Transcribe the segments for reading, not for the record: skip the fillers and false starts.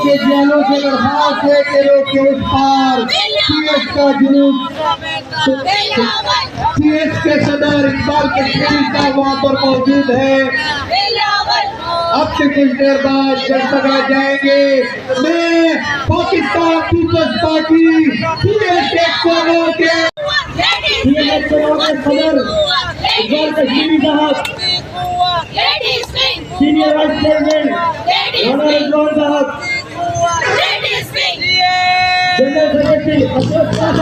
کے جیلوں سے درخواست ہے کہ لوگ کے اس پار سی ایس کا جنوب سی ایس کے صدر اقبال کشمیری صاحب وہاں پر موجود ہے. اب سے کچھ دیر بعد جلسہ جائیں گے. میں Pakistan Peoples Party C S کے صدر اقبال کشمیری صاحب, سینئر وائس پریزیڈنٹ مولانا رضوان صاحب, جنرل سیکرٹری اشرف صاحب,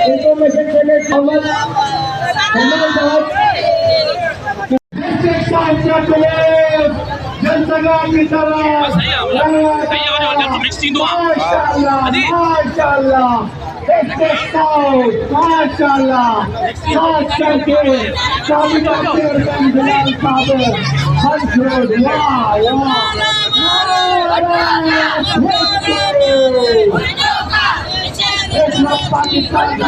انفارمیشن سیکرٹری محمد صاحب, جنسگاہ کی طرح ماشاءاللہ ماشاءاللہ خاص کر کے سابقہ چیئرمین جلال صاحب ہنسروڈ پاکستان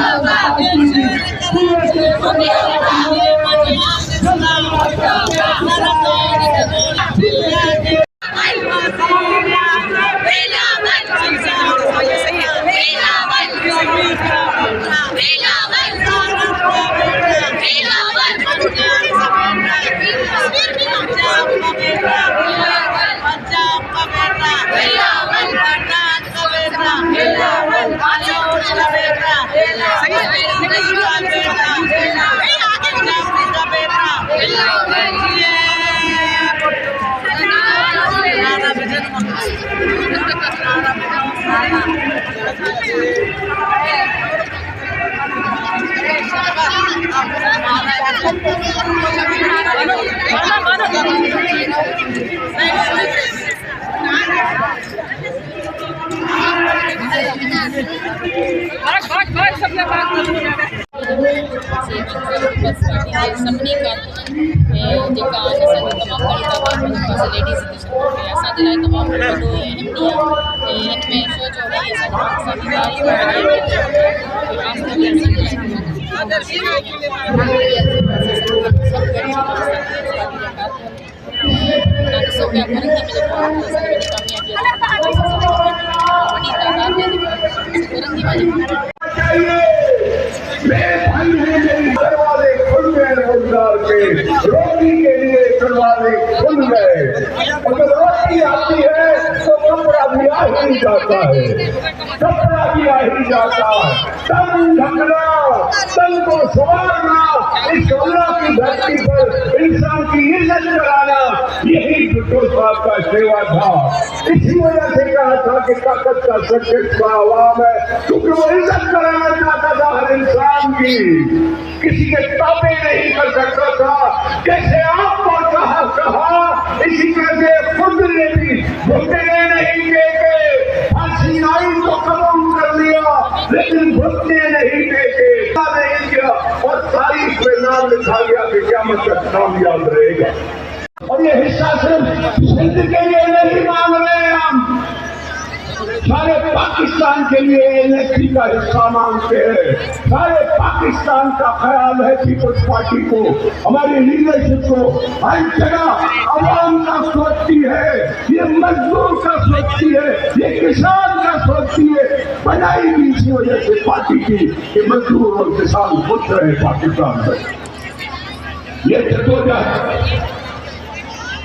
सभिनी क़ानूननि जेका असांखे तमामु घणी ताक़त लेडीज़ थी सघे असांजे लाइ तमामु वॾो अहमियत आहे ऐं हिन में छो जो भई असांजी ॾिसो पिया परंदी में जेको वॾी तादाद में दरवाजे खुल गए रोजगार के, रोटी के लिए दरवाजे खुल गए। अगर रोटी आती है तो कपड़ा भी आ ही जाता है, कपड़ा भी आ ही जाता है। तन ढकना, तन को संवारना, इस अल्लाह की धरती पर इंसान की इज्जत कराना, यही भुट्टो साहब का सेवा था। इसी वजह से कहा था कि ताकत का सब्जेक्ट का आवाम है, क्योंकि वो इज्जत कराना चाहता था हर इंसान की, किसी के ताबे नहीं कर सकता था। कैसे आपको कहा इसी तरह से खुद ने भी घुटने नहीं टेके, फांसी आई तो कबूल कर लिया, लेकिन घुटने नहीं टेके नहीं किया, और तारीख में नाम लिखा गया कि क़यामत तक नाम याद रहेगा। और ये हिस्सा सिर्फ सिंध के लिए नहीं मांग रहे हैं हम, सारे पाकिस्तान के लिए एनएससी का हिस्सा मांगते हैं। सारे पाकिस्तान का ख्याल है पीपल्स पार्टी को, हमारी लीडरशिप को हर जगह आवाम का सोचती है, ये मजदूर का सोचती है, ये किसान का सोचती है। बनाई भी इसी वजह से पार्टी की कि मजदूर और किसान खुश रहे पाकिस्तान में। ये जदोजहद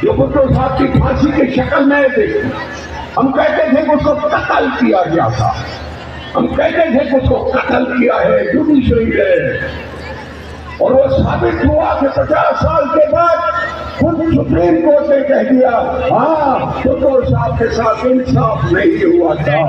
जो भुट्टो साहब की फांसी की शक्ल में देखी, हम कहते थे कि उसको कत्ल किया गया था, हम कहते थे कि उसको कत्ल किया है, जुडिशरी है, और वो साबित हुआ कि 50 साल के बाद खुद सुप्रीम कोर्ट ने कह दिया हाँ भुट्टो साहब के साथ इंसाफ नहीं हुआ था।